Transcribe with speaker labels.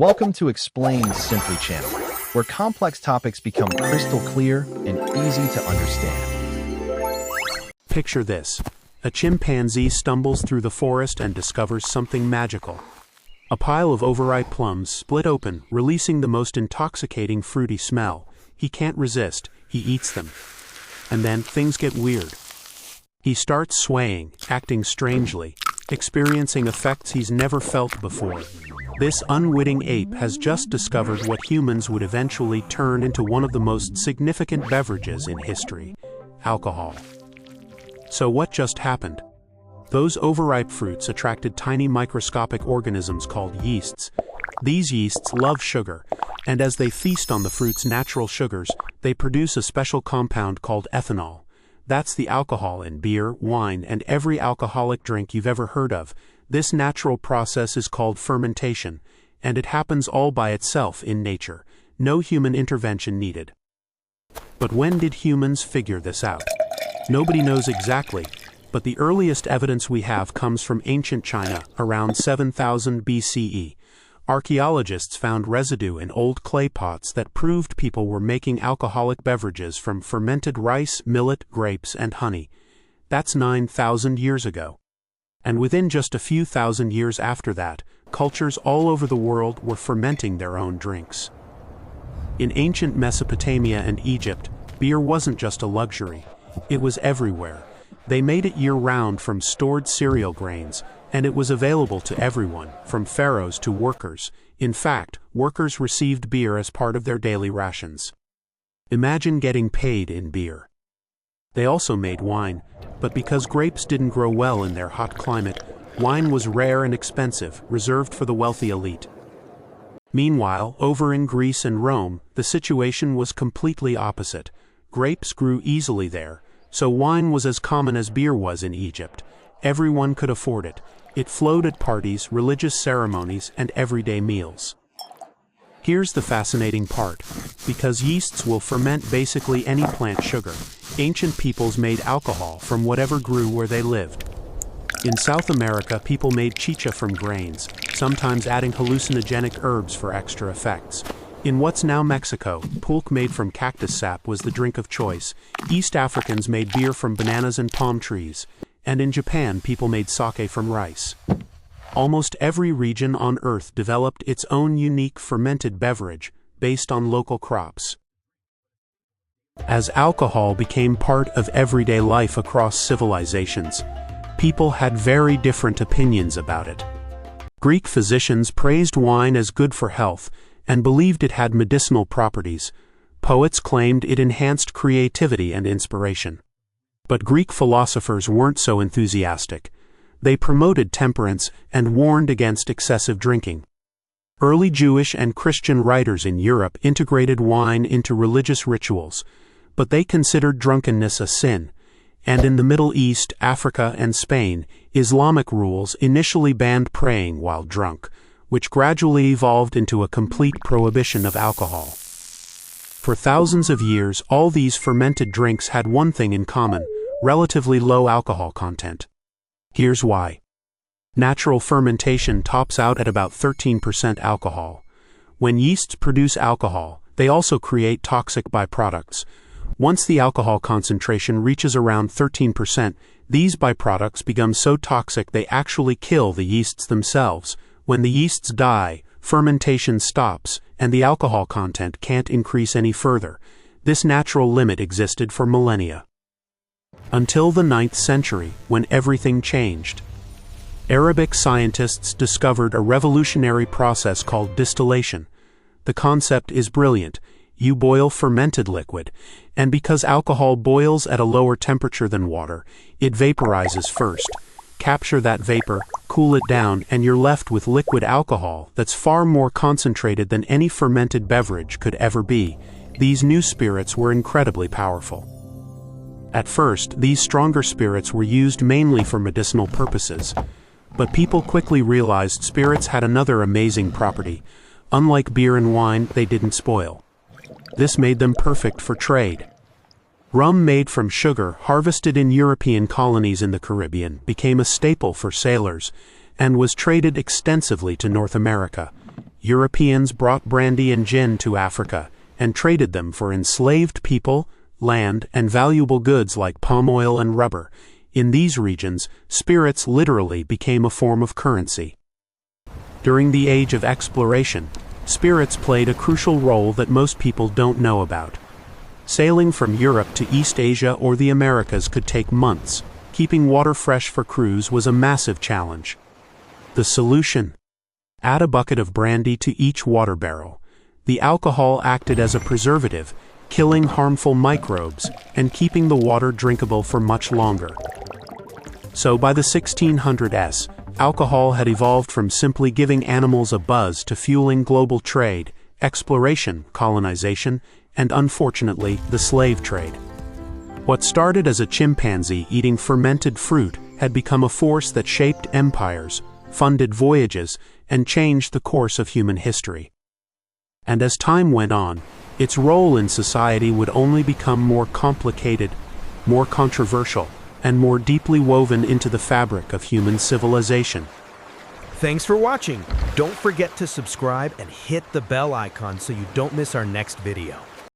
Speaker 1: Welcome to Explain Simply channel, where complex topics become crystal clear and easy to understand.
Speaker 2: Picture this. A chimpanzee stumbles through the forest and discovers something magical. A pile of overripe plums split open, releasing the most intoxicating fruity smell. He can't resist, he eats them. And then things get weird. He starts swaying, acting strangely, experiencing effects he's never felt before. This unwitting ape has just discovered what humans would eventually turn into one of the most significant beverages in history: alcohol. So what just happened? Those overripe fruits attracted tiny microscopic organisms called yeasts. These yeasts love sugar, and as they feast on the fruit's natural sugars, they produce a special compound called ethanol. That's the alcohol in beer, wine, and every alcoholic drink you've ever heard of. This natural process is called fermentation, and it happens all by itself in nature. No human intervention needed. But when did humans figure this out? Nobody knows exactly, but the earliest evidence we have comes from ancient China, around 7000 BCE. Archaeologists found residue in old clay pots that proved people were making alcoholic beverages from fermented rice, millet, grapes, and honey. That's 9,000 years ago. And within just a few thousand years after that, cultures all over the world were fermenting their own drinks. In ancient Mesopotamia and Egypt, beer wasn't just a luxury. It was everywhere. They made it year-round from stored cereal grains, and it was available to everyone, from pharaohs to workers. In fact, workers received beer as part of their daily rations. Imagine getting paid in beer. They also made wine, but because grapes didn't grow well in their hot climate, wine was rare and expensive, reserved for the wealthy elite. Meanwhile, over in Greece and Rome, the situation was completely opposite. Grapes grew easily there, so wine was as common as beer was in Egypt. Everyone could afford it. It flowed at parties, religious ceremonies, and everyday meals. Here's the fascinating part. Because yeasts will ferment basically any plant sugar, ancient peoples made alcohol from whatever grew where they lived. In South America, people made chicha from grains, sometimes adding hallucinogenic herbs for extra effects. In what's now Mexico, pulque made from cactus sap was the drink of choice. East Africans made beer from bananas and palm trees. And in Japan, people made sake from rice. Almost every region on Earth developed its own unique fermented beverage, based on local crops. As alcohol became part of everyday life across civilizations, people had very different opinions about it. Greek physicians praised wine as good for health, and believed it had medicinal properties. Poets claimed it enhanced creativity and inspiration. But Greek philosophers weren't so enthusiastic. They promoted temperance and warned against excessive drinking. Early Jewish and Christian writers in Europe integrated wine into religious rituals, but they considered drunkenness a sin. And in the Middle East, Africa, and Spain, Islamic rules initially banned praying while drunk, which gradually evolved into a complete prohibition of alcohol. For thousands of years, all these fermented drinks had one thing in common: relatively low alcohol content. Here's why. Natural fermentation tops out at about 13% alcohol. When yeasts produce alcohol, they also create toxic byproducts. Once the alcohol concentration reaches around 13%, these byproducts become so toxic they actually kill the yeasts themselves. When the yeasts die, fermentation stops, and the alcohol content can't increase any further. This natural limit existed for millennia. Until the 9th century, when everything changed. Arabic scientists discovered a revolutionary process called distillation. The concept is brilliant. You boil fermented liquid, and because alcohol boils at a lower temperature than water, it vaporizes first. Capture that vapor, cool it down, and you're left with liquid alcohol that's far more concentrated than any fermented beverage could ever be. These new spirits were incredibly powerful. At first, these stronger spirits were used mainly for medicinal purposes, but people quickly realized spirits had another amazing property. Unlike beer and wine, they didn't spoil. This made them perfect for trade. Rum made from sugar, harvested in European colonies in the Caribbean, became a staple for sailors, and was traded extensively to North America. Europeans brought brandy and gin to Africa and traded them for enslaved people, land, and valuable goods like palm oil and rubber. In these regions, spirits literally became a form of currency. During the age of exploration, spirits played a crucial role that most people don't know about. Sailing from Europe to East Asia or the Americas could take months. Keeping water fresh for crews was a massive challenge. The solution? Add a bucket of brandy to each water barrel. The alcohol acted as a preservative, killing harmful microbes and keeping the water drinkable for much longer. So by the 1600s, alcohol had evolved from simply giving animals a buzz to fueling global trade, exploration, colonization, and unfortunately, the slave trade. What started as a chimpanzee eating fermented fruit had become a force that shaped empires, funded voyages, and changed the course of human history. And as time went on, its role in society would only become more complicated, more controversial, and more deeply woven into the fabric of human civilization.
Speaker 3: Thanks for watching. Don't forget to subscribe and hit the bell icon so you don't miss our next video.